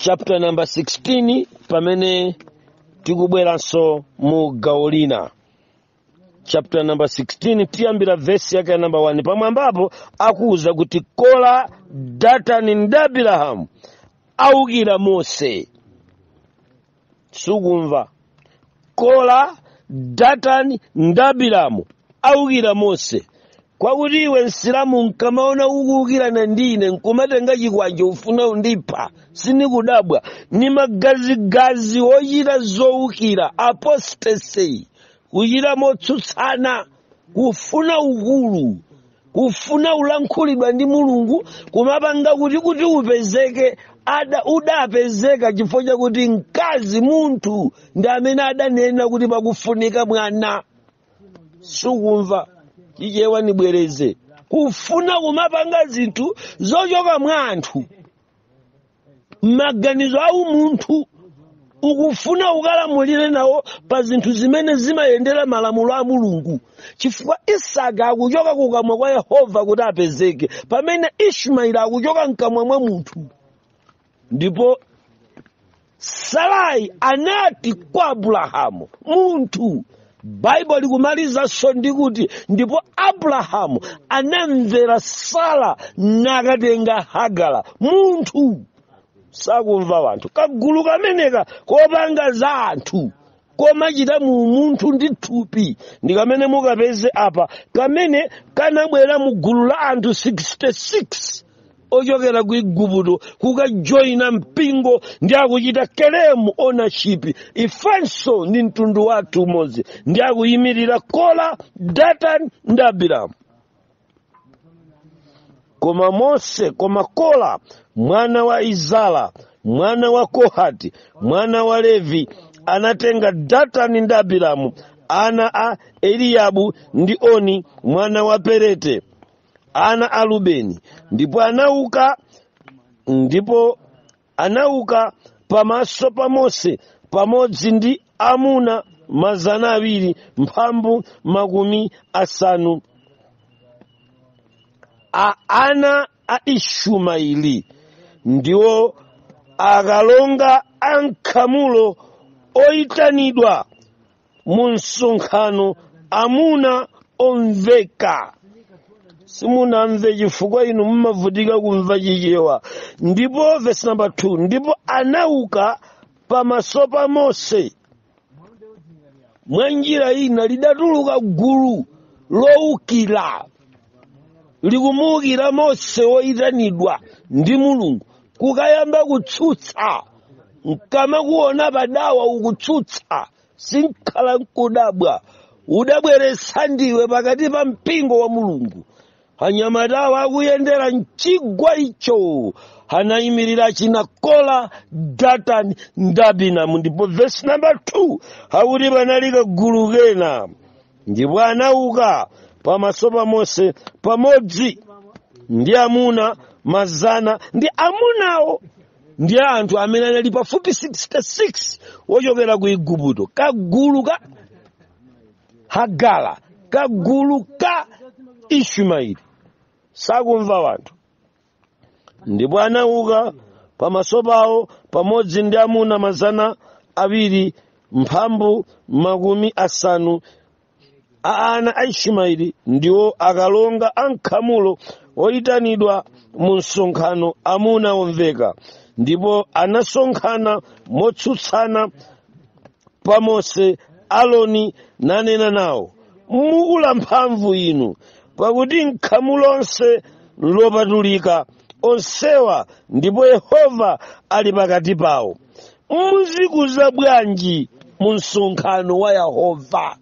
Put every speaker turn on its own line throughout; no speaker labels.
chapter number 16 pamene tikubweranso mu gawo lina. Chapter number 16 tiyambira verse yake number 1 pamwambapo akuuza kuti Kora, Datani ndi Abirahamu awukira Mose. Sukumva. Kora, Datani ndi Abirahamu awukira Mose. Kwakuti iwe msilamu nkamaona ukuwukirana ndine nkumatenga chikwanje ufuna undipha sinikudabwa ni magazigazi ochita zowukira apostasy kuchita motsutsana kufuna ukulu kufuna ulankhulidwa ndi Mulungu kumapanga kuti upezeke udapezeka chifukwa chakuti mkazi munthu ndi amene adanena kuti pakufunika mwana. Sukumva chichewa nibwereze kufuna kumapanga zinthu zochoka mwa anthu maganizo au munthu ukufuna ukalamulire nawo pa zinthu zimene zimayendera malamulo a Mulungu. Chifukwa Isaka akuchoka kukamwa kwa Yehova kuti apezeke pamene Ishmaeli akuchoka mkamwa mwa munthu. Ndipo Sarai anati kwa Abrahamu munthu. Baibulo likumaliza so ndikuti ndipo Abrahamu anamvera Sara nakatenga Hagara munthu. Sakumva wanthu kagulu kameneka kopanga za anthu komachita mu munthu ndi thupi ndi kamene mukapeze apa kamene kanabwera mu gulu la anthu 66 ochokera ku Igupto kukajoina mpingo ndi akuchita kelemu ownership funso ndi mtundu wathu umodzi ndi akuyimirira Kora, Datani ndi Abirahamu. Koma Kora mwana wa Izara mwana wa Kohati mwana wa Levi anatenga Datani ndi Abirahamu ana a Eliabu ndi Oni mwana wa Perete ana a Rubeni ndipo anauka pamaso pa Mose pamodzi ndi amuna 200 mphambu 50 ana a Ishumaeli ndiwo akalonga ankhamulo oyitanidwa mu msonkhano amuna omveka. Simunamve chifukwa inu mumavutika kumva chichewa. Ndipo verse number 2 ndipo anauka pamaso pa Mose mwa njira ina lidatuluka gulu lowukira likumuwukira Mose woyitanidwa ndi Mulungu kukayamba kutsutsa nkama kuona padawa ukutsutsa sinkhala nkudabwa udabweretsa ndiwe pakati pa mpingo wa Mulungu. Anyamatawa akuyendera mchigwa icho anayimirira china Kora, Datani ndi Abirahamu. Ndipo verse number 2 akuti panalika gulu kena ndipo anauka pamaso pa Mose pamodzi ndi amuna 100 ndi amunawo ndi anthu amene anali pafupi 66 ochokera ku Igupto kagulu ka Hagara kagulu ka Ishmaeli. Sakumva wanthu. Ndipo anauka pamaso pawo pamodzi ndi amuna 200 mphambu 50 ana a Ishmaeli ndiwo akalonga ankhamulo oyitanidwa mu msonkhano amuna omveka. Ndipo anasonkhana motsutsana pa Mose Aloni nanena nawo mukula mphamvu inu pakuti nkhamulo lonse lopatulika onsewa ndipo Yehova ali pakati pawo. Muzikuza bwanji mu msonkhano wa Yehova?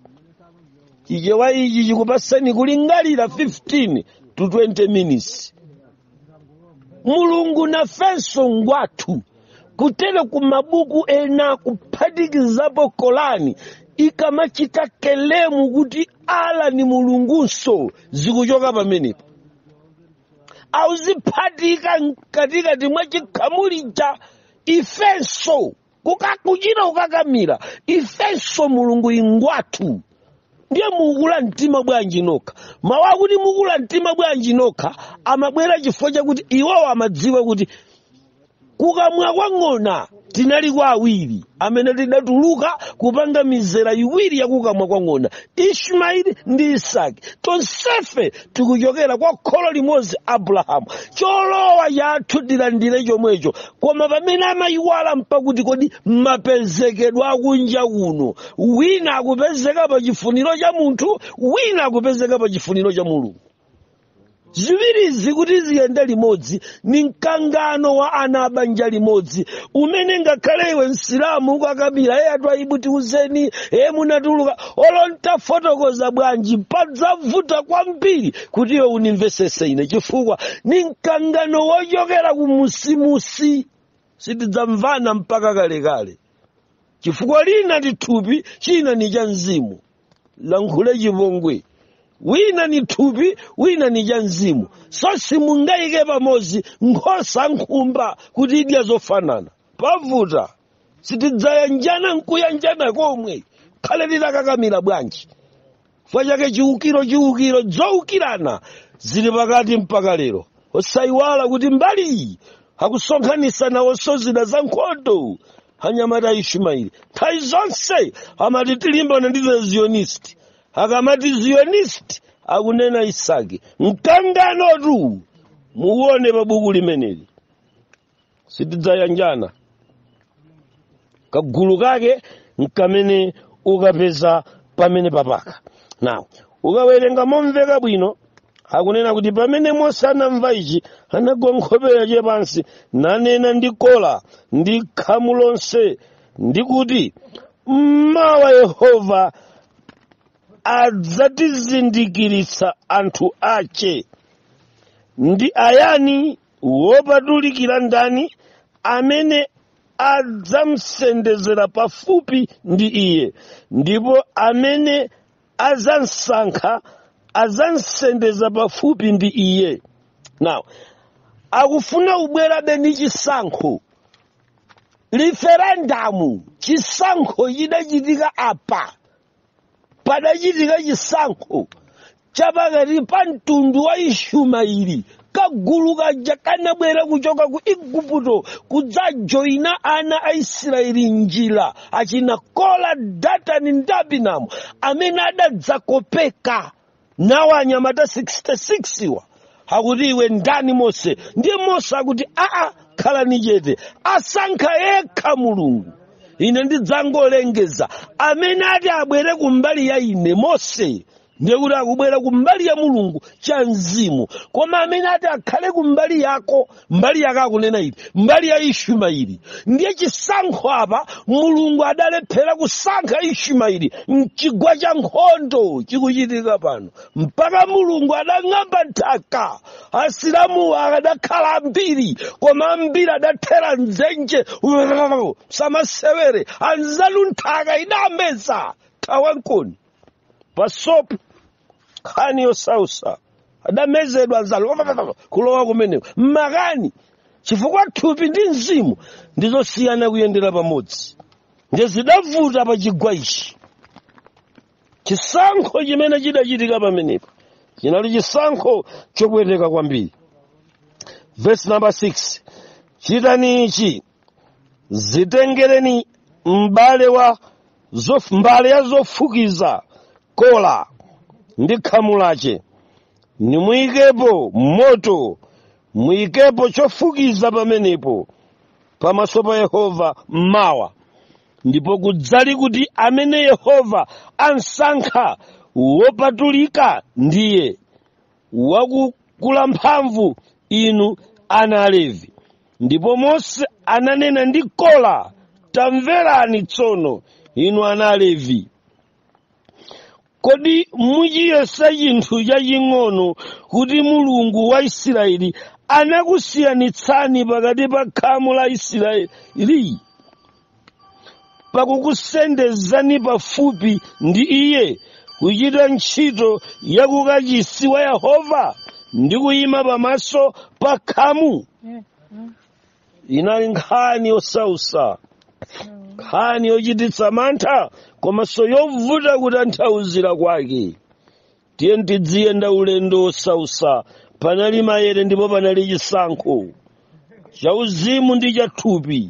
Chichewa ichi chikupasani kulingalira 15 to 20 minutes. Mulungu nafenso ngwathu kutere kumabuku ena kuphatikizapo Korani ikamachita kelemu kuti ala ni mulungunso zikuchoka pamenepo. Auziphatika katikati mwa chikhamulija ifenso kukakuchira ukakamira ifenso Mulungu ingwathu. Ndiye mukula mtima bwanji nokha. Mawu kuti mukula mtima bwanji nokha amabwera chifukwa chakuti iwowo amadziwa kuti kukamwa kwa ng'ona tinali kwa awiri amene tinatuluka kupanga mizera iwiri yakukamwa kwa ng'ona, Ishmaeli ndi Isaki. Tonsefe tikuchokera kwa kholo limodzi, Abrahamu. Cholowa chathu tilandire chomwecho, koma pamene amayiwala mpakuti kodi mapezekedwa akunja kuno, wina akupezeka pa chifuniro cha munthu, wina akupezeka pa chifuniro cha Mulungu. Ziwirizi kuti ziyende limodzi ni mkangano wa ana abanja limodzi umene ngakhale iwe msilamu kwakabira Twaibu tiuzeni munatuluka olontafotokoza bwanji padzavuta kwambiri kuti iwe unimvesese ine, chifukwa ni mkangano wochokera kumusimusi sitidzamvana mpaka kalekale, chifukwa lina ndi thupi, china ni cha mzimu. Lankhule chipongwe, wina ni thupi, wina ni cha mzimu. So simungayike pamodzi nkhosa nkhumba kuti idya zofanana, pavuta. Sitidzayanjana nkuyanjana komwe khale litakakamira bwanji. Chifukwa chake chiwukiro zowukirana zili pakati mpaka lero. Osayiwala kuti mbali iyi akusonkhanisa nawo zida za nkhondo anyamata Ishmaeli. Nthawi zonse amati tilimbana ndi Zionist. Akamati Zionist akunena Isaki. Mkanganotu muone pa buku limeneli. Sitidzayanjana. Kagulu kake nkamene ukapeza pamene papaka. Now, ukawerenga momveka bwino, akunena kuti pamene Mose anamva ichi, anagwa nkhope yake pansi, nanena ndi kola ndi khamu lonse, ndi kuti mmawa Yehova adzatizindikiritsa anthu ache. Ndi ayani wopatulikira ndani amene adzamsendezera pafupi ndi iye, ndipo amene adzamsankha adzamsendeza pafupi ndi iye. Now, akufuna ubwerabe ndi chisankho, referendamu. Chisankho chidachitika apa, padachitika chisankho chapakati pa mtundu wa Ishmaeli. Kagulu kaja kanabwera kuchoka ku Igupto kudzajoina ana a Israeli njira, achina Kola, Datani ndi Abinamu amene adadzakopeka nawo anyamata 66 wa. Akuti iwe ndani Mose? Ndiye Mose akuti khalani chete, asankha yekha Mulungu. Ine ndidzangolengeza amene ati abwere kumbali ya ine Mose, ndiye kuti akubwera kumbali ya Mulungu cha mzimu. Koma amene ati akhale kumbali yako, mbali yako akunena iti mbali ya Ishmaeli. Ndiye chisankho apa Mulungu adalephera kusankha Ishmaeli mchigwa cha nkhondo chikuchitika pano, mpaka Mulungu adang'amba nthaka. Asilamu akadakhala ambiri, koma ambiri adathera nzenje samasewere, anzanu nthaka idameza tawankoni pasopo khani yosausa adamezedwa anzalo kulowa kumeneko makani, chifukwa thupi ndi mzimu ndizosiyana kuyendera pamodzi. Ndiye zidavuta pa chigwa ichi. Chisankho chimene chidachitika pamenepo chinali chisankho chopweteka kwambiri. Verse number 6, chitani ichi, zitengereni mbale ya zofukiza kola ndi khamu lache, nimuyikepo moto, muyikepo chofukiza pamenepo pamaso pa Yehova mmawa. Ndipo kudzali kuti amene Yehova ansankha wopatulika ndiye wakukula mphamvu, inu ana Alevi. Ndipo Mose ananena ndi Kola, tamverani tsono inu ana Alevi. Kodi muchiyesa chinthu chaching'ono kuti Mulungu wa Israeli anakusiyanitsani pakati pa khamu la Israeli, pakukusendezani pafupi ndi iye kuchita ntchito yakukachisi wa Yehova ndi kuyima pamaso pa khamu? Inali nkhani yosausa, nkhani yochititsa mantha, komanso yovuta kutanthauzira kwake. Tiye tidziyenda ulendo osausa, panali maere ndipo panali chisankho. chauzimu ndi chathupi.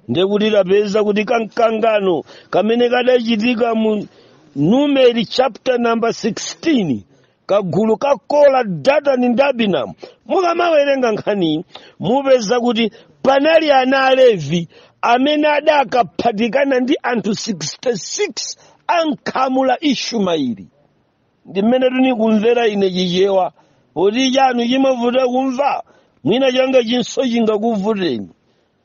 Ndekuti tapeza kuti kamkangano kamene kadachitika mu Numeri chapter number 16, kagulu kakola Datani ndi Abiramu, mukamawerenga nkhani mupeza kuti panali ana Alevi amene adakaphatikana ndi anthu 66 ankhamu la Ishumaeli. Ndi mmene tunikumvera ine chichewa, poti chanu chimavuta kumva, mwina changa chinso chingakuvuteni,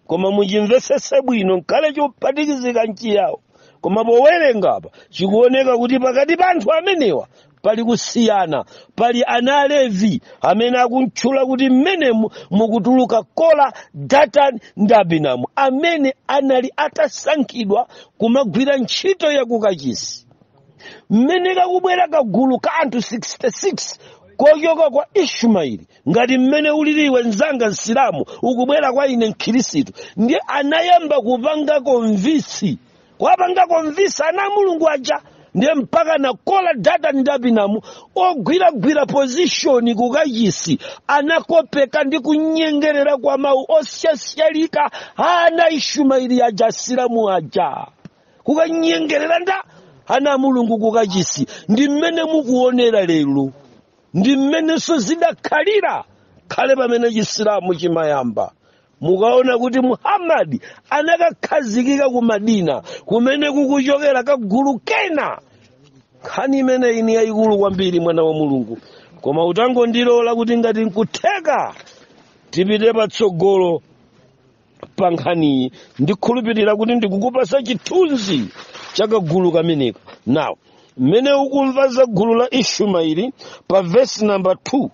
koma muchimvesese bwino nkale chophatikizika nchiyawo. Koma powerenga apa chikuoneka kuti pakati pa anthu amenewa pali kusiyana. Pali ana Alevi amene akuntchula kuti mmenemu mukutuluka Kora, Datani ndi Abiramu, amene anali atasankhidwa kumagwira ntchito ya kukachisi. Mmene kakubwera kagulu ka anthu 66 kochoka kwa Ishumaeli, ngati mmene uliliwe nzanga msilamu ukubwera kwa ine mkhirisitu, ndiye anayamba kupanga konvisi. Wapanga konvisa ana Mulungu aja, ndiye mpaka na Kora, Datani ndi Abiramu ogwira position kukachisi anakopeka ndi kunyengerera kwa mawu osyasyalika ana Ishumaeli aja msilamu aja kukanyengerera nda ana Mulungu kukachisi. Ndi mmene mukuonera lero, ndi mmenenso zidakhalira khale pamene chisilamu chimayamba. Mukaona kuti Muhammadi anakakhazikika ku Madina kumene kukuchokera kagulu kena. Nkhani imene ini yayikulu kwambiri mwana wa Mulungu, koma utangondilola kuti ngati nkutheka tipite patsogolo pa nkhaniyi, ndikhulupirira kuti ndikukupasa chithunzi cha kagulu kameneka. Now, mmene ukumva za gulu la Ishumaeli pa verse number 2,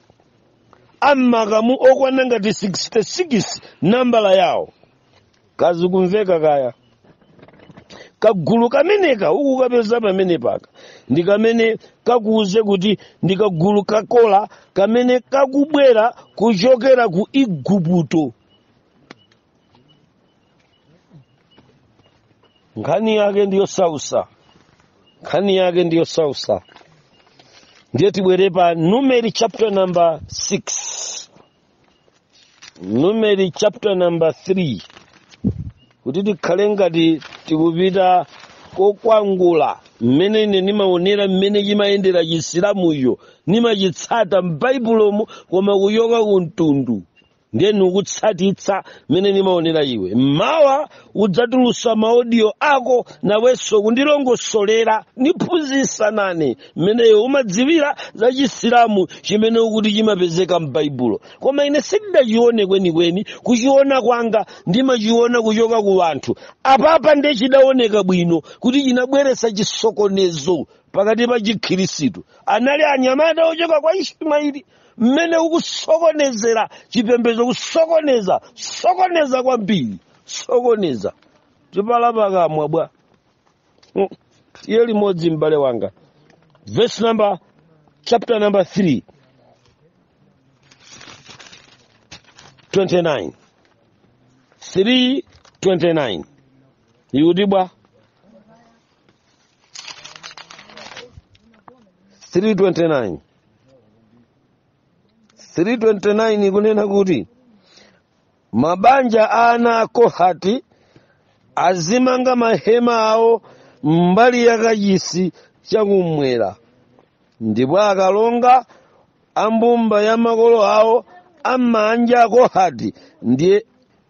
amakamu okwana ngati 66 nambala yawo. Kazi kumveka kaya. Kagulu kameneka ukukapeza pamene paka ndi kamene kakuuze kuti ndi kagulu kakola kamene kakubwera kuchokera ku Igupto. Nkhani yake ndiyo sausa. Nkhani yake ndiyo sausa. Ndiye tibwere pa Numeri chapter number 6. Numeri chapter number 3. Kuti tikhale ngati tikupita kokwangula mmene ine nimaonera mmene chimayendera chisilamuyo nimachitsata m'Baibulomo, koma kuchoka ku mtundu ndiye nikutsatitsa mmene nimaonera iwe. Mmawa udzatulusa maaudio ako nawenso kundilongosolera niphunzitsa nane mmeneyo umadziwira za chisilamu chimene ukuti chimapezeka m'Baibulo. Koma ine sindachione kwenikweni, kuchiona kwanga ndimachiona kuchoka ku anthu. Apapa ndiye chidaoneka bwino kuti chinabweretsa chisokonezo pakati pa chikhirisitu. Anali anyamata ochoka kwa Ishumaeli mmene ukusokonezera chipembedzo, kusokoneza kwambiri, sokoneza. Tipalapa kamwa bwa. Tiye limodzi m'bale wanga. Verse number, chapter number 3. 29. 3:29. Yudi bwa. 3:29. 3:29 kunena kuti mabanja ana Kohati azimanga mahema awo mbali ya kachisi chakumwera, ndipo akalonga ambumba ya makolo awo amanja a Kohati ndiye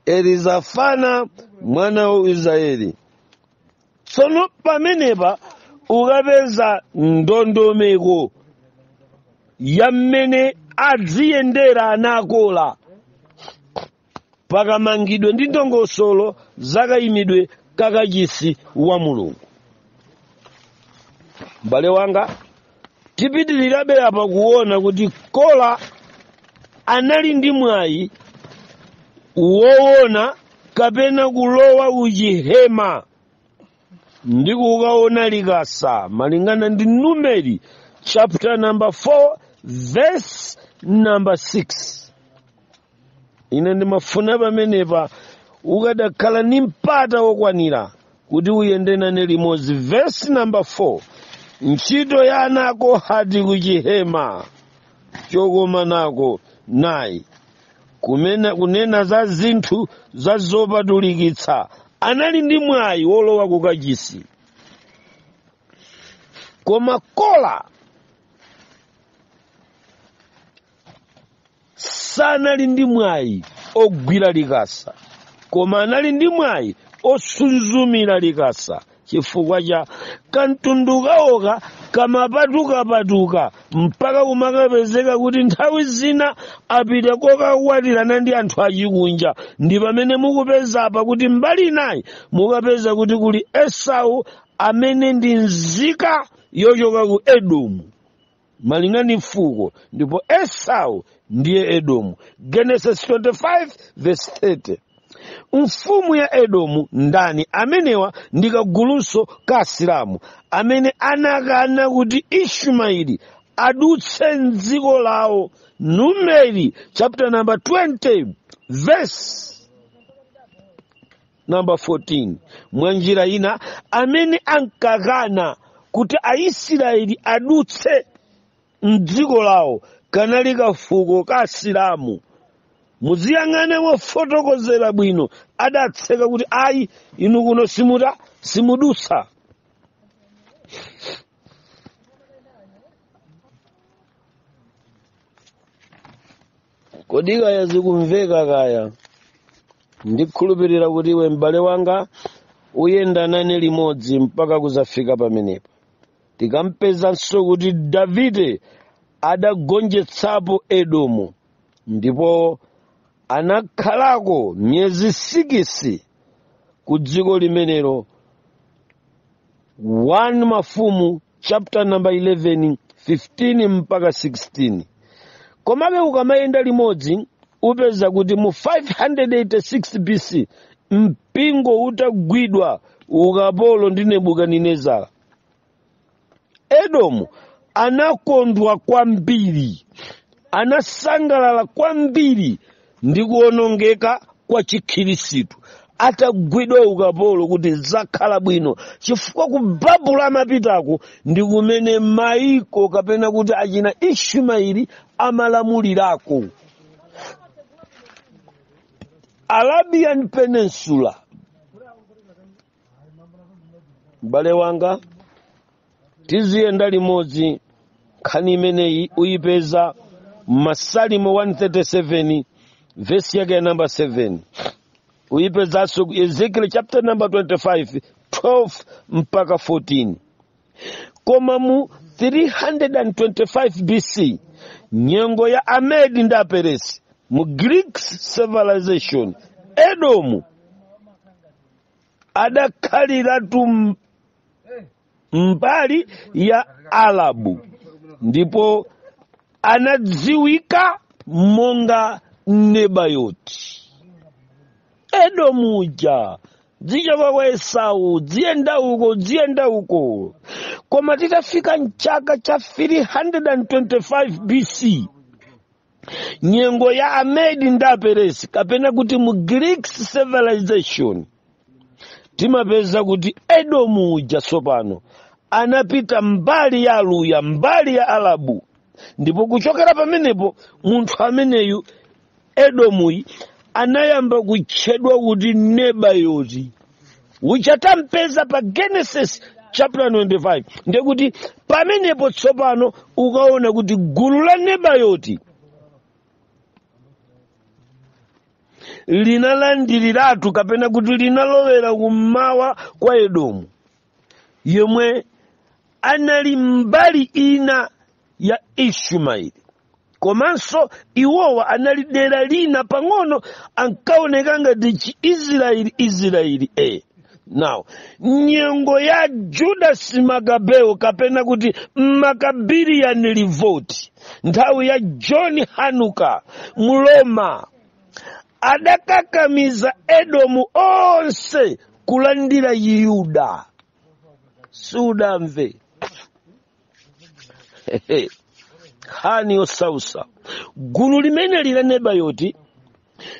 Elizafana mwana wa Israeli. Tsono pamenepa ukapeza ndondomeko ya mmene adziyendera anakola pakamangidwe ndi ndongosolo zakayimidwe kakachisi wa Mulungu. M'bale wanga, tipitirirabe apa kuona kuti Kora anali ndi mwayi woona kapena kulowa uchihema ndi kukaona likasa, malingana ndi Numeri chapter number 4 verse number 6. Ine ndimafuna pamenepa ukadakhala ni mpata wokwanira kuti uyende nane limodzi. Verse number 4, ntchito ya ana Kohati kuchihema chokomanako nayi. kunena za zinthu za zopatulikitsa anali ndi mwayi wolowa ku kachisi, koma Kora sanali ndi mwayi ogwira likasa, koma anali ndi mwayi osunzumira likasa, chifukwa cha kamtundu kawoka kamapatuka mpaka kumakapezeka kuti nthawi zina apita kokakwatirana ndi anthu achikunja. Ndi pamene mukupeza apa kuti mbali inayi mukapeza kuti kuli Esau amene ndi nzika yochoka ku Edomu malingana ndi fuko, ndipo Esau ndiye Edomu. Genesis 25 verse 30. Mfumu ya Edomu ndani? Amenewa ndi kagulunso ka asilamu amene anakana kuti Ishmaeli adutse m'dziko lawo. Numeri chapter number 20 verse number 14. Mwanjira ina amene ankakana kuti Aisraeli adutse m'dziko lawo kanali kafuko ka asilamu. Muziyang'ane mofotokozera bwino, adatseka kuti ayi inu kuno simudutsa. Kodi kaya zikumveka kaya? Ndikhulupirira kuti iwe m'bale wanga uyenda nane limodzi mpaka kuzafika pamenepo. Tikampezanso kuti Davide adagonjetsapo Edomu, ndipo anakhalako miyezi 6 ku dziko limenelo. 1 Mafumu chapter number 11 15 mpaka 16. Komabe ukamayenda limodzi upeza kuti mu 586 BC mpingo utagwidwa ukapolo ndi Nebukadinezara. Edomu anakondwa kwambiri, anasangalala kwambiri ndi kuonongeka kwa chikhirisitu atagwidwa ukapolo kuti zakhala bwino, chifukwa ku Baibulo amapitaku ndi kumene maiko kapena kuti achina Ishmaeli amalamulirako. Arabian Peninsula. M'bale wanga tiziyenda limodzi nkhani imeneyi uyipeza Masalimo 137 verse yake ya number 7. Uyipezanso Ezekiel chapter number 25 12 mpaka 14. Koma mu 325 BC nyengo ya Amedi ndi Aperesi mu Greek civilization, Edomu adakhalira mbali ya Arabu, ndipo anadziwika monga Nebayoti. Edomu uja dzichoka kwa Esau dziyenda uko. Koma titafika mchaka cha 325 BC nyengo ya Amedi ndi Aperesi kapena kuti mu Greek civilization, timapeza kuti Edomu uja sopano anapita mbali ya Aluya, mbali ya Arabu. Ndipo kuchokera pamenepo munthu ameneyu Edomu anayamba kutchedwa kuti Nebayoti, uchatampeza pa Genesis chapter 25. Ndiye kuti pamenepo tsopano ukaona kuti gulu la Nebayoti linalandiriratu kapena kuti linalowera kummawa kwa Edomu, yomwe anali mbali ina ya Ishmaeli. Komanso iwowa anali dera lina pang'ono ankaoneka ngati Israeli. Now, nyengo ya Judas Magabeo kapena kuti Maccabean revolt, nthawi ya John Hanuka Muloma, adakakamiza Edomu onse kulandira Yuda. Sudamve hani osausa gulu limene lila Nebayoti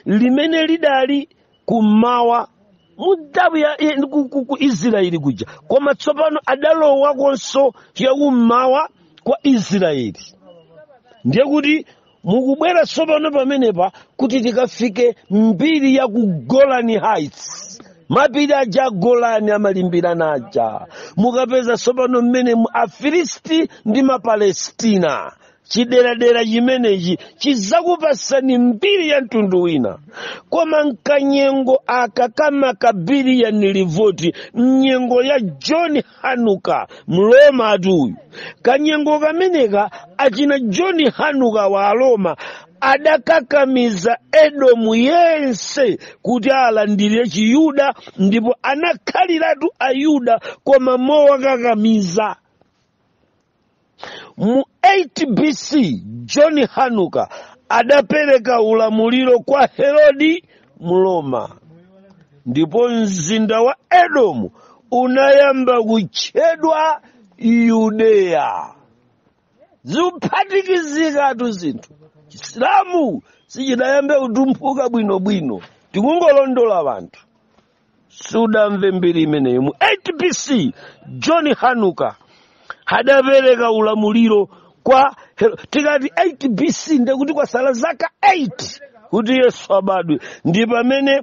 limene lidali kumawa mudabu ya ku Israeli kuja, koma tsopano adalowa konso ya kumawa kwa Israeli. Ndiye kuti mukubwera tsopano pamenepa kuti tikafike mbiri ya ku Golani Heights. Mapiri aja Golani amalimbirana aja. Mukapeza tsopano mmene mu Afilisti ndi Mapalestina. Chideradera chimenechi chizakupasani mbiri ya mtundu wina. Koma nkanyengo aka kama kabiri ya nilivoti nyengo ya John Hanuka mloma atuyu. Kanyengo kameneka achina John Hanuka wa Aloma adakakamiza Edomu yense kuti alandire chiyuda, ndipo anakhaliratu Ayuda koma mowakakamiza. Mu 8 BC John Hanuka adapereka ulamuliro kwa Herodi Mroma, ndipo mzinda wa Edomu unayamba kutchedwa Yudeya. Ziphatikizikatu zinthu. Chisilamu sichidayambe kutumphuka bwinobwino. Tikungolondola vanthu. Sudamve mbiri imeneyo. Mu 8 BC John Hanuka adapereka ulamuliro kwa tikati 8 BC ndekuti kwa sala zaka 8 kuti Yesu abadwe. Ndi pamene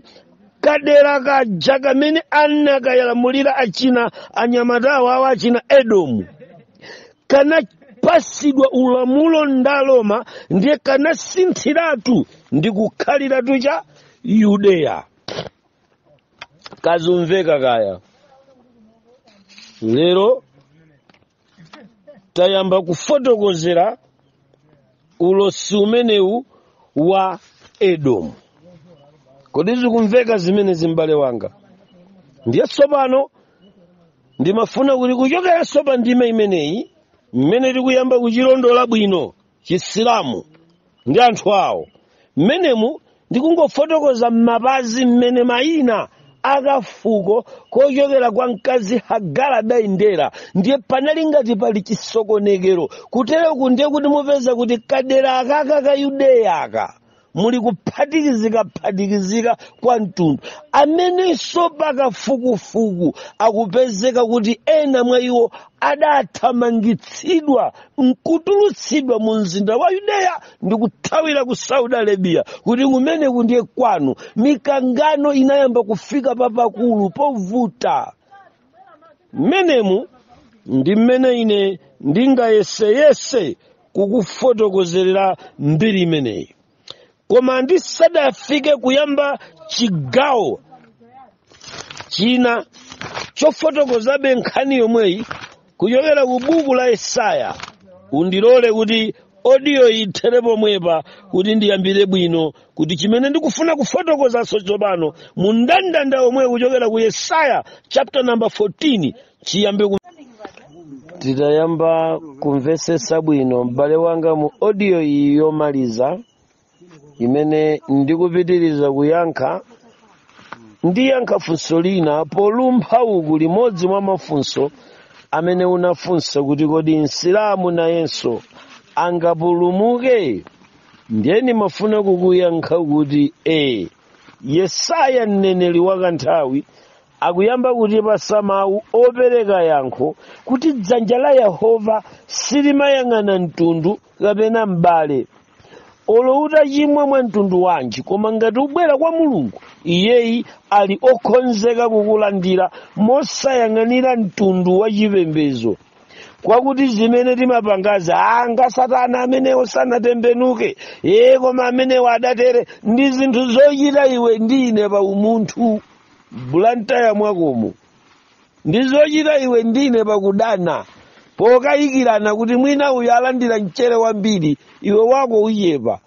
kadera kaja kamene anakayalamulira achina anyamatawo awo achina Edomu kanapasidwa ulamulo ndaloma, ndiye kanasinthiratu ndi kukhaliratu cha Yudeya. Kazumveka kaya. Lero tayamba kufotokozera ulosi umenewu wa Edomu. Kodi zikumveka zimene zimbale wanga? Ndiye tsopano ndimafuna kuti kuchokera sopa ndime imeneyi mmene tikuyamba kuchilondola bwino chisilamu ndi anthu awo, mmenemu ndikungofotokoza m'mapazi mmene mayina akafuko kochokera kwa mkazi Hagara adayendera. Ndiye panali ngati pali chisokonekero. Kutereku ndiye kuti mupeza kuti kadera akaka ka Yudeya aka muli kuphatikizika kwa mtundu amenenso pakafukufuku akupezeka kuti ena mwa iwo adathamangitsidwa nkutulutsidwa mu mzinda wa Yudeya ndi kuthawira ku Saudi Arabia, kuti kumeneku ndiye kwanu. Mikangano inayamba kufika papakulu povuta. Mmenemu ndi mmene ine ndingayeseyese kukufotokozerera mbiri imeneyi. Koma ndisadafike kuyamba chigawo china chofotokozabe nkhani yomweyi kuchokera ku buku la Yesaya, undilole kuti audio ithere pomwepa kuti ndiyambire bwino kuti chimene ndikufuna kufotokozaso tsopano mu ndandanda omwe kuchokera ku Yesaya chapter number 14 chiyambe ku titayamba kumvesesa bwino m'bale wanga mu audio iyi yomaliza imene ndikupitiriza kuyankha. Ndiyankha funso lina polumpha uku limodzi mwa mafunso amene unafunsa kuti kodi msilamu nayenso angapulumuke. Ndiye mafuna kukuyankha kuti Yesaya mneneri wakanthawi akuyamba kuti pasamawu opereka yankho kuti dzanja la Yehova silimayang'ana mtundu kapena m'bale olo utachimwa mwa mtundu wanji, koma ngati ubwera kwa Mulungu iyeyi ali okhonzeka kukulandira mosayang'anira mtundu wa chipembedzo. Kwakuti zimene timapangazi anga Satana amenewo sanatembenuke, koma amenewo adatere ndi zinthu zochita iwe ndine pa umunthu bulantaya mwakomo, ndi zochita iwe ndine pakudana pokayikirana kuti mwina uyu alandira mchere wambiri iwe wako uchepa.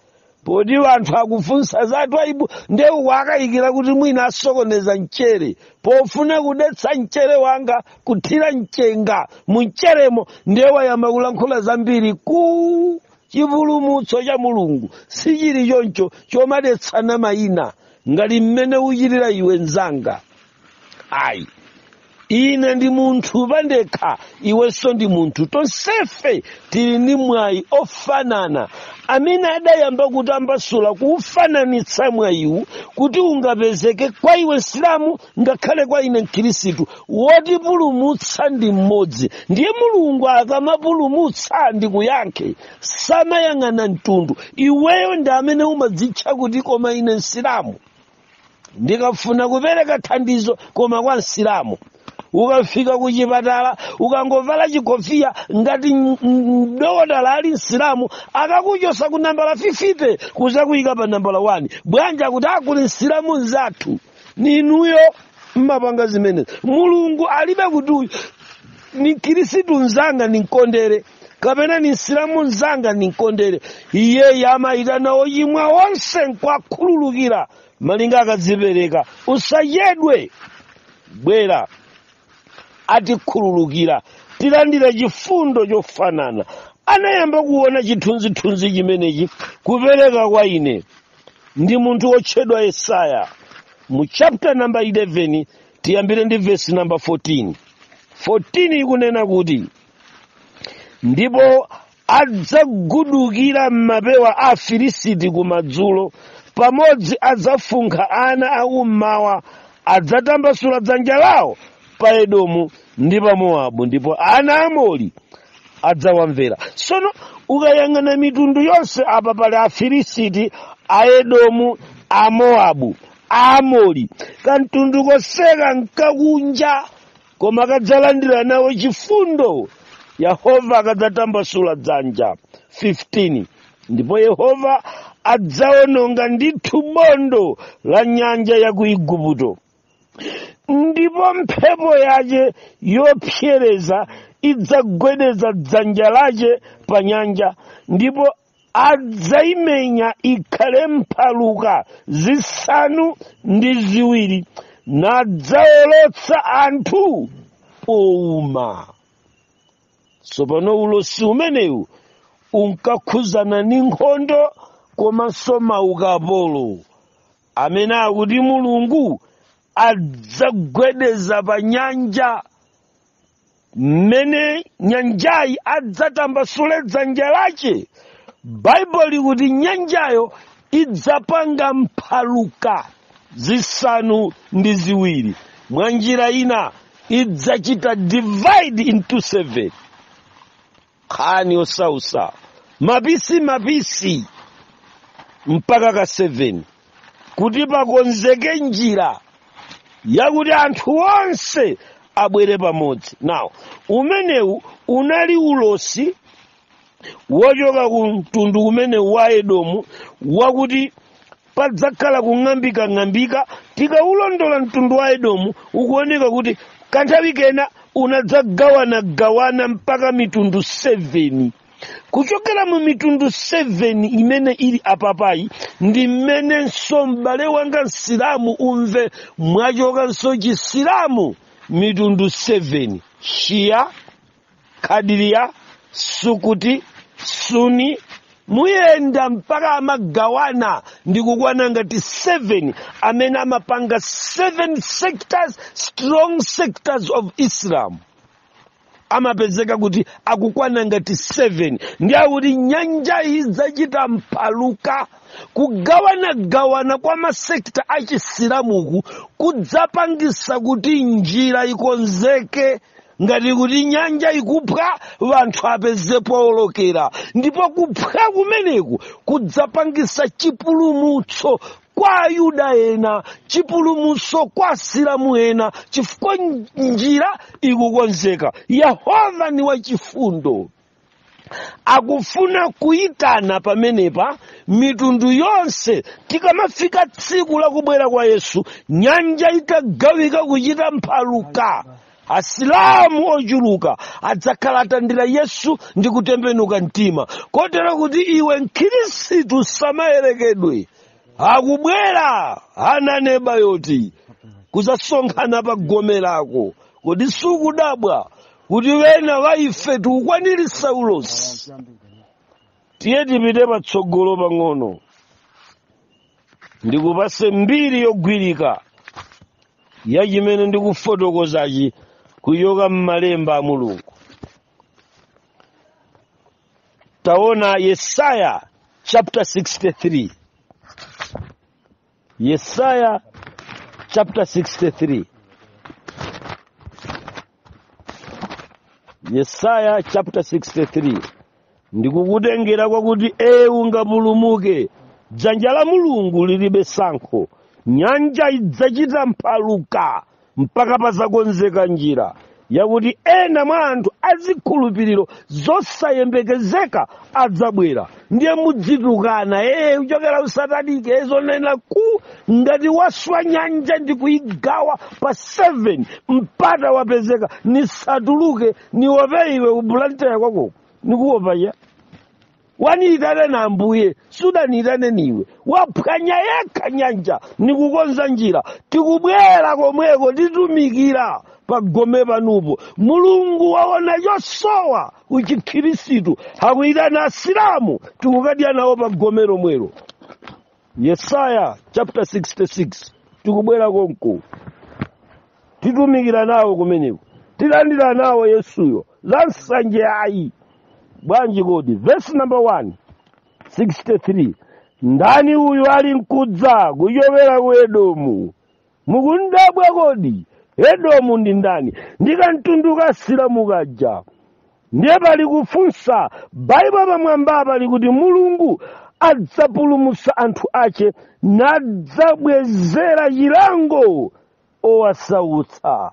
Poti anthu akufunsa za Twaibu ndiye wakayikira kuti mwina asokoneza mchere, pofuna kudetsa mchere wanga kuthira mchenga mcheremo ndiye wayamba kulankhula zambiri ku chipulumutso cha Mulungu sichili choncho chomadetsana mayina ngati mmene uchitira iwe nzanga. ine ndi munthu pandekha, iwenso ndi munthu, tonsefe tili ndi mwayi ofanana amene adayamba kutambasula kuufananitsa mwayiwu kuti ungapezeke kwa iwe msilamu ngakhale kwa ine mkhristu. Wotipulumutsa ndi mmodzi, ndiye Mulungu akamapulumutsa ndi kuyankhe samayang'ana mtundu. Iweyo ndi amene umadzitcha kuti koma ine msilamu ndikafuna kupereka thandizo koma kwa msilamu. Ukafika ku chipatala ukangovala chikofiya ngati dokotala ali msilamu akakuchosa ku nambala 50 kuzakuyika pa nambala 1 bwanja kuti akuli msilamu nzathu. Ninuyo mmapanga zimene Mulungu alibe kuti ni mkhristu nzanga ninkondere kapena ni msilamu nzanga ninkondere. Iye amayitana ochimwa onse nkwakhululukira malinga akadzipereka. Usayedwe, bwera atikhululukira, tilandira chifundo chofanana. Anayamba kuona chithunzithunzi chimenechi kupereka kwa ine ndi munthu wotchedwa Yesaya mu chapter number 11 tiyambire ndi verse number 14. 14 ikunena kuti ndipo adzagudukira m'mapewa a Afilisti kumadzulo, pamodzi adzafunkha ana akummawa, adzatambasula dzanja lawo pa Edomu ndi pa Mowabu, ndipo ana Amori adzawamvera. Sono ukayang'ana mitundu yonse apa pali Afilisti, Aedomu, Amowabu, Aamori, kamtundu koseka nkakunja koma kadzalandira nawo chifundo Yehova akadzatambasula dzanja. 15 ndipo Yehova adzawononga ndithu bondo la nyanja ya ku Igupto, ndipo mphepo yace yopsereza idzagwedeza dzanja lace pa nyanja, ndipo adzayimenya ikhale mphaluka zisanu ndi ziwiri, nadzawolotsa anthu powuma. Tsopano ulosi umenewu unkakhuzana ndi nkhondo komanso maukapolo amene akuti Mulungu adzagwedeza pa nyanja, mmene nyanjayi adzatambasule dzanja lace. Baibulo likuti nyanjayo idzapanga mphaluka zisanu ndi ziwiri. Mwa njira ina idzachita divide into 7. Khani osausa mapisi mpaka ka 7 kuti pakonzeke njira yakuti anthu onse abwere pamodzi. Now umenewu unali ulosi wochoka ku mtundu umenewu wa Edomu wakuti padzakhala kung'ambika. Tikaulondola mtundu wa Edomu ukuoneka kuti kanthawi kena unadzagawana mpaka mitundu 7. Kuchokera mu mitundu 7 imene ili apapayi ndi mmenenso m'bale wanga msilamu umve mwachokanso chisilamu mitundu 7: Shia, Kadiriya, Sukuti, Suni. Muyenda mpaka amagawana ndi kukwana ngati 7 amene amapanga 7 sectors, strong sectors of Islam. Amapezeka kuti akukwana ngati 7. Ndi akuti nyanja idzachita mphaluka. Kugawana kwa masekta a chisilamuku kudzapangisa kuti njira ikonzeke ngati kuti nyanja ikuphwa vanthu apezepo olokera. Ndipo kuphwa kumeneku kudzapangisa chipulumutso kwa Ayuda ena, chipulumutso kwa Asilamu ena, chifukwa njira ikukonzeka. Yehova ni wachifundo, akufuna kuyitana pamenepa mitundu yonse. Tikamafika tsiku la kubwera kwa Yesu, nyanja itagawika kuchita mphaluka. Asilamu ochuluka adzakhala atandira Yesu ndi kutembenuka mtima, kotero kuti iwe mkhristu samayerekedwe. Akubwera ananeba yoti kuzasonkhana pa gome lako. Kodi sukudabwa kuti wena waife tukwanirisa ulosi? Tiye tipite patsogolo pang'ono ndikupase mbiri yogwirika ya chimene ndikufotokozachi kuyoka m'malemba a Mulungu. Taona Yesaya chapter 63. Yesaya chapter 63. Yesaya chapter 63. Ndikukutengera kwakuti ungapulumuke, dzanja la Mulungu lilibe sankho, nyanja idzachita mphaluka mpaka pazakonzeka njira yakuti ena mwa anthu azikhulupiriro zosayembekezeka adzabwera. Ndiye mudzitukana uchokera usatanike zonena ngati waswa nyanja ndi kuyigawa pa 7 mpata wapezeka nisatuluke niwope iwe ubulantaya kwakoko nikuwopa ya waniyitane na Ambuye sudaniyitane niwe waphwanya yekha nyanja nikukonza njira tikubwera komweko titumikira pagome panupo. Mulungu waona yosowa uchikhirisitu hakuyitana asilamu tikukadya nawo pagome lomwelo. Yesaya chapter 66 tikubwera konko titumikira nawo kumeneko tilandira nawo Yesuyo za nsanje ayi. Bwanji Kodi verse number 1 63. Ndani uyu ali nkudza kuchokera ku Edomu? Mukundabwa Kodi Edomu ndi ndani? Ndikamtunduka asilamu kaja. Ndiye pali kufunsa Baibulo pamwamba pali kuti Mulungu adzapulumutsa anthu ache nadzabwezera chilango owasautsa.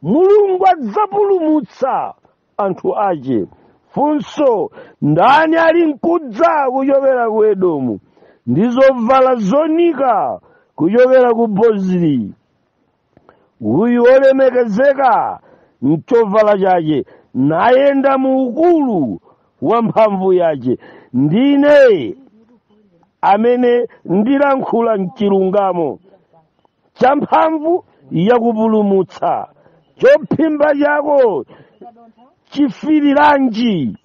Mulungu adzapulumutsa anthu ache. Funso, ndani ali nkudza kuchokera ku Edomu? Ndizovala zonika kuchokera ku Bozili. Uyu olemekezeka mchovala chache nayenda mu ukulu wa mphamvu yache. Ndine amene ndilankhula mchilungamo cha mphamvu yakupulumutsa. Chophimba chako chifiriranji?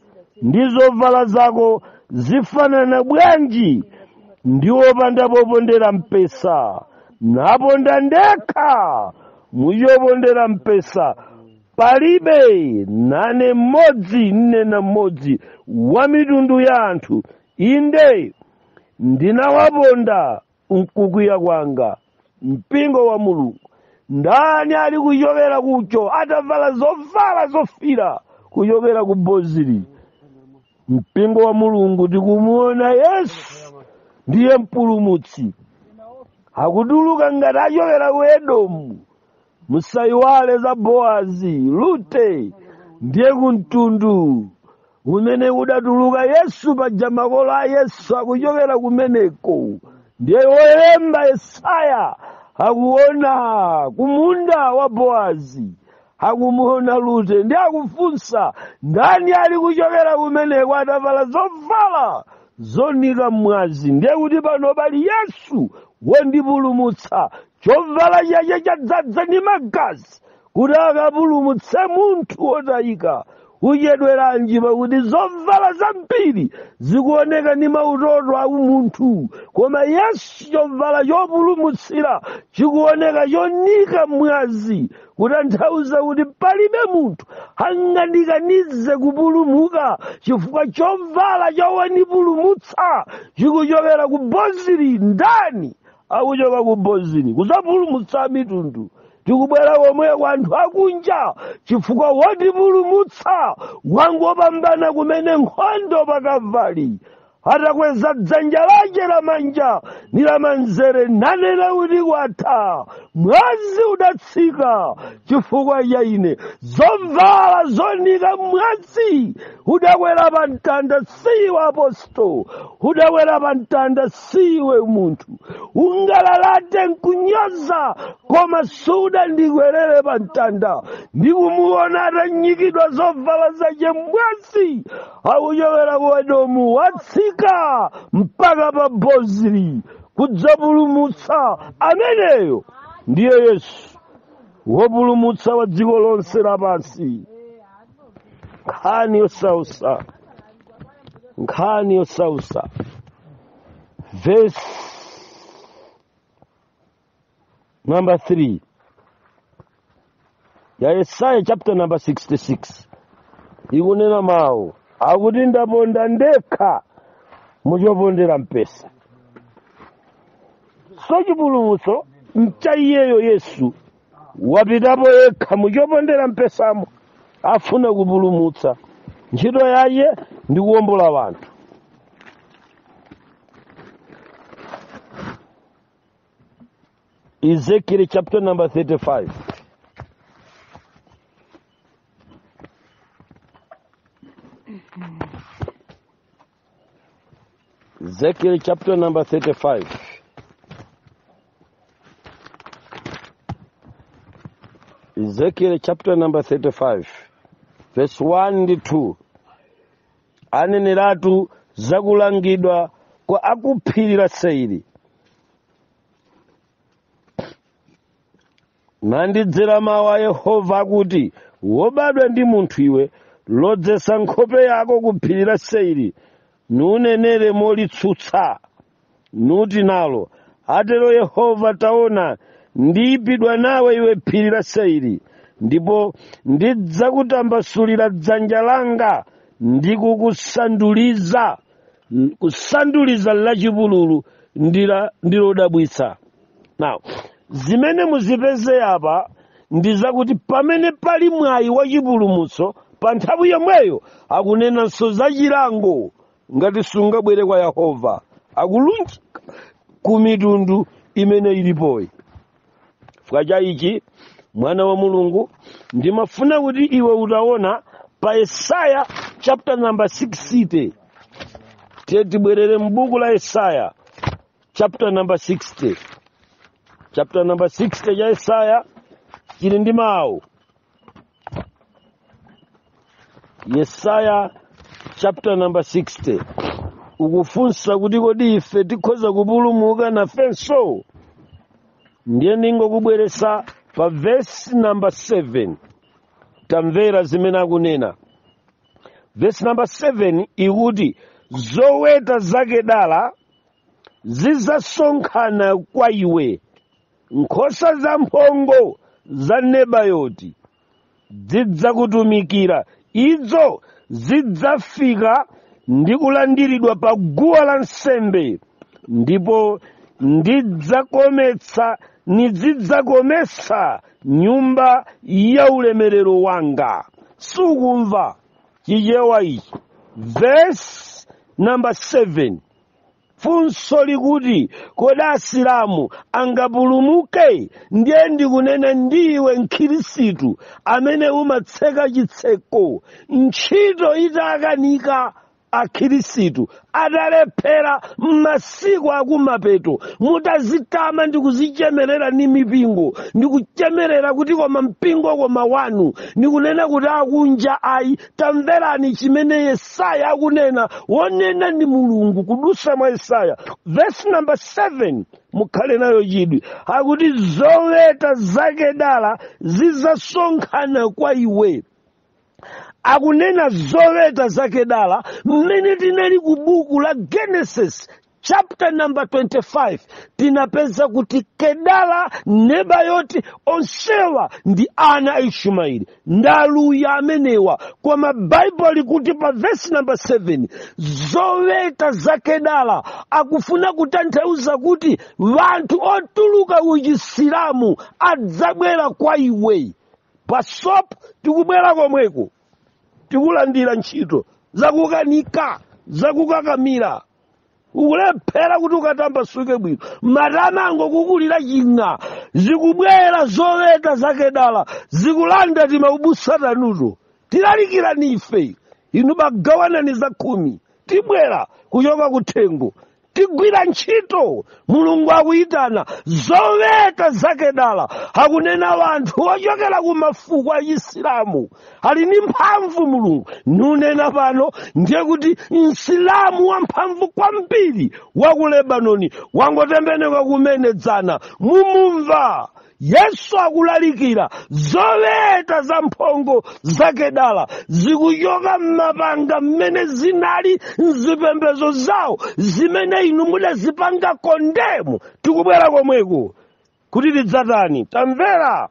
Ndizovala zako zifanana bwanji? Ndiwopanda popondera mpesa, naponda ndekha muchopondera mpesa. Palibe nane mmodzi nena mmodzi wa mitundu ya anthu. Inde ndinawaponda mkukwiya kwanga. Mpingo wa Mulungu, ndani ali kuchokera kucho atavala zovala zofira kuchokera ku Bozili? Mpingo wa Mulungu tikumuona Yesu ndiye mpulumutsi. Hakutuluka ngati achokera ku Edomu. Musayiwale za Boazi, Rute ndiye kumtundu umene udatuluka Yesu paja makolo a Yesu akuchokera kumeneko. Ndiye wolemba Yesaya hakuona kumunda wa Boazi, hakumuona Rute. Ndiye akufunsa ndani ali kuchokera kumeneko atavala zovala zonika mwazi. Ndiye kuti pano pali Yesu wondipulumutsa. Chovala chache chadzadza ndi magazi kuti akapulumutse munthu wotayika. Uchedweranji pakuti zovala zambiri zikuoneka ndi mautoto a munthu, koma Yesu chovala chopulumutsira chikuoneka chonika mwazi, kutanthauza kuti palibe munthu angandikanize kupulumuka chifukwa chovala chowandipulumutsa chikuchokera ku Bozili. Ndani akuchoka ku Bozili kuzapulumutsa mitundu? Tikubwera komwe kwa anthu akunja chifukwa wotipulumutsa wangopambana kumene nkhondo pakavali. Atakweza dzanja lake lamanja ndi lamanzere nanena kuti kwatha. Mwazi udatsika chifukwa cha ine. Zovala zonika mwazi udakwera pa mtanda, siwe apostolo. Udakwera pa mtanda, siwe munthu. Ungalalate nkunyoza koma sudandigwerere pa mtanda. Ndikumuona atanyikidwa zovala zache mwazi akuchokera ku Edomu, watsika mpaka pa Bozili kudzapulumutsa. Ameneyo ndiye Yesu wopulumutsa wa dziko lonse lapansi. Nkhani yosausa, nkhani yosausa. Verse number 3 ya Yesaya chapter number 66 ikunena mawu akuti ndaponda ndekha muchopondera mpesa. So chipulumutso mcha iyeyo Yesu wapitapo yekha muchopondera mpesamo, afuna kupulumutsa. Ntchito yaye ndi kuwombola wanthu. Ezekiel chapter number 35. Ezekiel chapter number 35. Ezekiel chapter number 35. Verse 1 and 2. Aneneratu zakulangidwa kwa akuphirira Seiri. Nandidzera mawu a Yehova akuti, wobadwa ndi munthu iwe, lodzesa nkhope yako kuphirira Seiri, nunenere molitsutsa, nuti nalo, atero Yehova taona, ndiyipidwa nawe iwe phiri la Seiri, ndipo ndidzakutambasulira dzanja langa ndi kukusanduliza. Kusanduliza la chipululu ndilodabwitsa. Now, zimene muzipeze apa ndi zakuti pamene pali mwayi wa chipulumutso, pa nthawi yomweyo akunenanso za chilango ngati sungabwere kwa Yehova, akulunjika ku mitundu imene ilipoyi. Chifukwa cha ichi, mwana wa Mulungu, ndimafuna kuti iwe utaona pa Yesaya chapter number 60. Tibwerere m'buku la Yesaya chapter number 60. Chapter number 60 ya Yesaya chili ndi mawu. Yesaya chapter number 60. Ukufunsa kuti kodi ife tikhoza kupulumuka na funso? Ndiye ndingokubweresa pa verse number 7. Tamvera zimene akunena. Verse number 7 ikuti, zoweta zake dala zidzasonkhana kwa iwe, nkhosa za mphongo za Nebayoti zidzakutumikira. Idzo zidzafika ndi kulandiridwa pa guwa la nsembe, ndipo ndidzakomesa nyumba ya ulemerero wanga. Sukumva chichewa ichi. Verse number 7. Funso likuti, kodi asilamu angapulumuke? Ndiye ndikunena ndiwe mkhirisitu amene umatseka chitseko, ntchito itakanika akhirisitu adalephera m'masiku akumapeto, mutazitama ndi kuzichemerera ni mipingo, ndi kuchemerera kuti koma mpingo koma wanu, ndikunena kuti akunja ayi. Tamverani chimene Yesaya akunena, wonena ndi Mulungu kudusa mwa Yesaya. Verse number 7, mukhale nayo chidwi, akuti zoweta zake dala zidzasonkhana kwa iwe. Akunena zoweta zake dala mmene tinali ku buku la Genesis chapter number 25, tinapeza kuti Kedala, Nebayoti, onsewa ndi ana a Ishumaeli, ndaluya amenewa. Koma Baibulo kuti pa verse number 7, zoweta za Kedala akufuna kutanthauza kuti wanthu otuluka ku chisilamu adzabwera kwa iwe. Pasopo tikubwera komweko, tikulandira ntchito zakukanika, zakukakamira, ukulephera kuti ukatambasuke bwino, matama angokukulira ching'a. Zikubwera zoweta zake dala, zikulanda timaubusa tanuto, tilalikira nife inu magawanani za 10, tibwera kuchoka kuthengo, tigwira ntchito. Mulungu akuyitana zoweta zake dala. Hakunena wanthu ochokera ku mafuko a Isilamu ali ni mphamvu. Mulungu nunena pano ndiye kuti msilamu wamphamvu kwambiri wa ku Lebanoni wangotembenuka kumene dzana mumumva Yesu akulalikira zoweta za mphongo zake dala zikuchoka m'mapanga mmene zinali mzipembedzo zawo zimene inu mudazipanga kondemu. Tikubwera komweko kuti tidzatani. Tamvera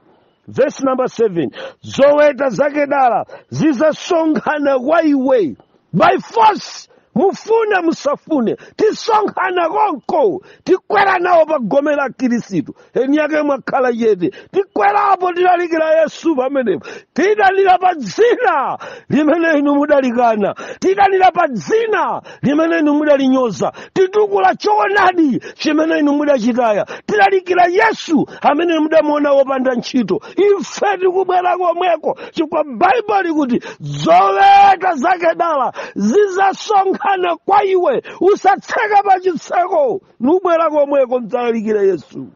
Verse number 7. Zoweta zake dala zizasonkhana kwa iwe. By force, mufune musafune, tisonkhana konko, tikwera nawo pa gome la Khristu. Eni yake mwakhala yete, tikwera apo tilalikira Yesu pamenepo. Tidalira pa dzina limene inu mudalikana, tidalira pa dzina limene inu mudalinyoza, titukula choonadi chimene inu mudachitaya, tilalikira Yesu amene mudamuona wopanda ntchito. Ife tikubwera komweko chifukwa Baibulo likuti zoweta zake dala zizasonkhana kwa iwe, usatseka pa chitseko, nubwera komweko mdzalalikira Yesu.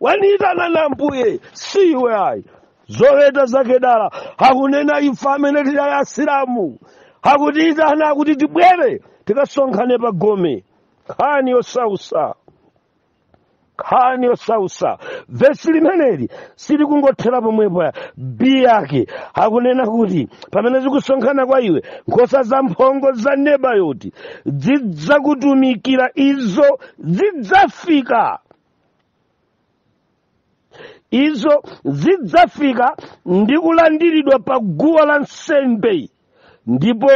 Wanitana na Mbuye si iwe ayi. Zoweta zake dala hakunena ife amene tili asilamu, hakutiyitana akuti tibwere tikasonkhane pa gome. Khani osausa. Vesi limeneli sili kungothera pomwepo. B yake hakunena kuti pamene zikusonkhana kwa iwe nkhosa za mphongo za Nebayoti zidzakutumikira, izo zidzafika ndi kulandiridwa pa guwa la nsembe, ndipo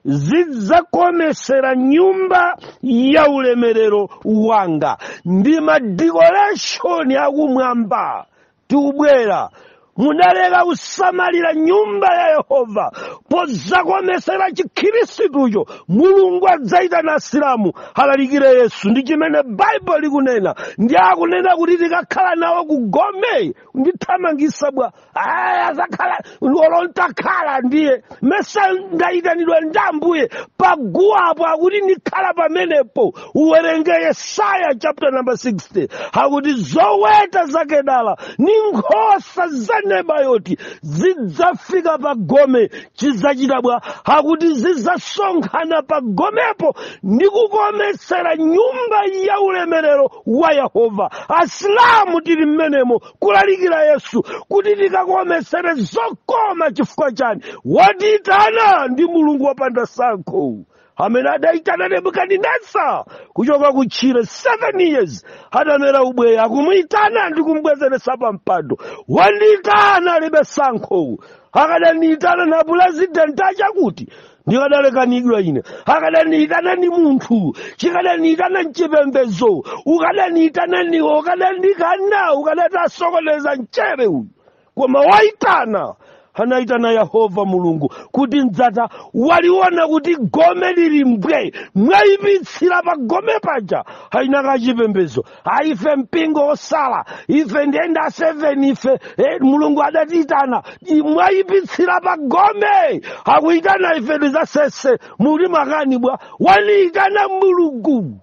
zidzakomesera nyumba ya ulemerero wanga. Ndi madecoration akumwamba tikubwera. Mudaleka kusamalira nyumba ya Yehova pozakomesera chikhristucho, Mulungu adzayitana asilamu alalikire Yesu. Ndi chimene Baibulo likunena. Ndi akunena kuti tikakhala nawo kugome ndithamangisa bwa azakhala olontakhala ndiye mesa ndayitanidwa ndi Ambuye paguwapo akuti ndikhala pamenepo. Uwerenge Yesaya chapter number 60 akuti zoweta zake dala ni nkhosa za Nebayoti zidzafika pa gome, chizachita bwa akuti zidzasonkhana pa gomepo ndi kukomesera nyumba ya ulemerero wa Yehova. Asilamu tili mmenemo kulalikira Yesu kuti tikakomesere zokoma. Chifukwa chani? Watiyitana ndi Mulungu wopanda sankho amene adayitana Nebukadineza kuchoka kutchire 7 years adamera ubweya, akumuyitana ndi kumbwezeresa pa mpando. Wandiyitana alibe sankho. Akadaniyitana na president achakuti ndikadalekanidwa ine, akadaniyitana ni munthu, chikadaniyitana chipembedzo, ukadaniyitana niwo, ukadandikana, ukadatasokoneza mchere uyu. Koma wayitana anayitana Yehova Mulungu kuti ndzata waliona kuti gome lili mbwe, mwayipitsira pa gome paja haina kachipembedzo. Ife mpingo osala, ife ndenda 7 ife, Mulungu adatitana mwayipitsira pa gome. Hakuyitana ife ndizasese muli makani bwa, waliyitana Mulungu.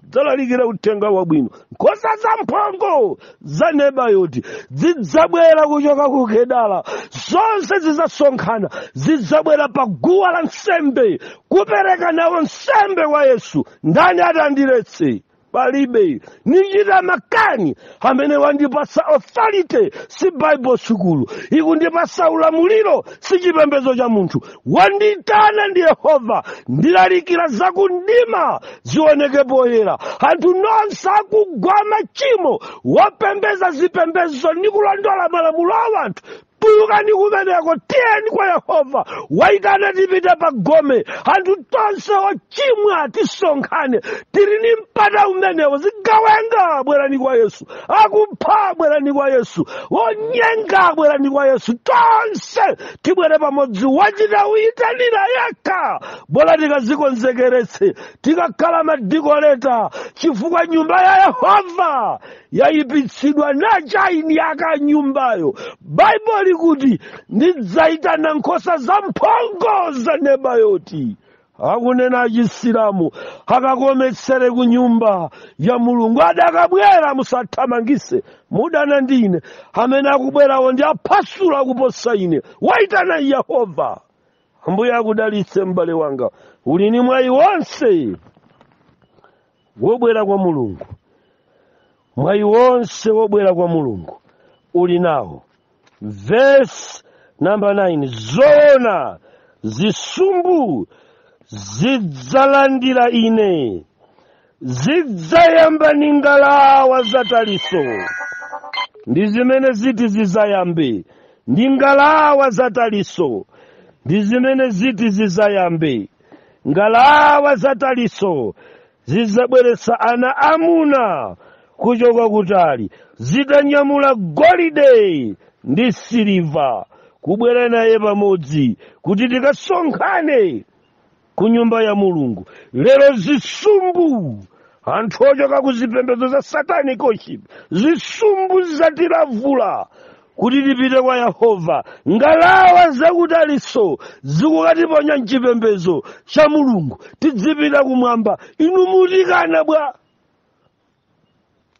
Dzalalikira uthenga wabwino. Nkhosa za mphongo za Nebayoti zidzabwera kuchoka ku Kedara, zonse zidzasonkhana, zidzabwera pa guwa la nsembe kupereka nawo nsembe wa Yesu. Ndani atandiretse? Palibe. Nichita makani amene wandipasa authority, si Bible sukulu. Ikundipasa ulamuliro, si chipembedzo cha munthu. Wandiyitana ndi Yehova, ndilalikira zakundima zioneke poyera. Anthu nonse akugwa machimo, wapembeza zipembedzo ndi kulondola malamulo a anthu. Tuyukani kumeneko, tiyeni kwa Yehova. Wayitana tipite pa gome, anthu tonse ochimwa tisonkhane. Tili mpata umenewo, zigawenga bwerani kwa Yesu, akupha bwerani kwa Yesu, onyenga bwerani kwa Yesu. Tonse tibwere pamodzi, wachita uyitanira yekha. Bola tikazikonzekeretse, tikakhala madikoleta, chifukwa nyumba ya Yehova yayipitsidwa na chaini aka nyumbayo. Baibulo kuti ndidzayitana nkhosa za mphongo za Nebayoti. Hakunena chisilamu hakakometsere ku nyumba ya Mulungu. Adakabwera musathamangise, mudana ndine amene akubwerawo ndi aphasula kuposa ine. Wayitana Yehova. Ambuye akudalitse m'bale wanga. Uli ni mwayi wonse wobwera kwa Mulungu. Mwayi wonse wobwera kwa Mulungu uli nawo. Verse number 9. Zona zisumbu zidzalandira ine, zidzayamba ningalawa zataliso. Ndi zimene ziti zidzayambe ndi ngalawa zataliso ndi zimene ziti zizayambe. Ngalawa zataliso zizabweretsa ana amuna kuchoka kutali, zitanyamula golide ndi siliva kubwera naye pamodzi kuti tikasonkhane ku nyumba ya Mulungu. Lero zisumbu, anthu ochoka ku zipembedzo za satanic worship, zisumbu zatilavula kuti tipite kwa Yehova. Ngalawa zakutaliso zikukatiponya mchipembedzo cha Mulungu, tidzipita kumwamba. Inu mutikana bwa.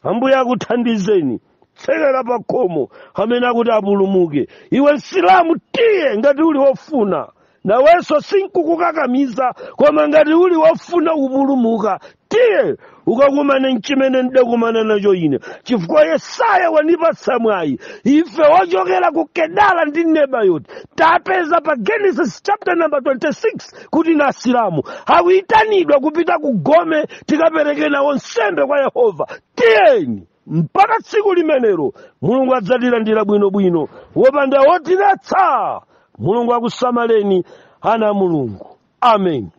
Ambuye akuthandizeni. Tsekera pa khomo amene akuti apulumuke. Iwe msilamu tiye ngati uli wofuna. Nawenso sinkukukakamiza, koma ngati uli wofuna kupulumuka, tiye ukakumane nchimene ndidakumana nacho ine. Chifukwa Yesaya wanipatsa mwayi. Ife wochokera ku Kedara ndi Nebayoti tapeza pa Genesis chapter number 26 kuti na asilamu akuyitanidwa kupita ku gome tikapereke nawo nsembe kwa Yehova. Tiyeni mpaka tsiku limenero Mulungu adzatilandira bwinobwino wopanda wotiletsa. Mulungu akusamaleni ana Mulungu. Amen.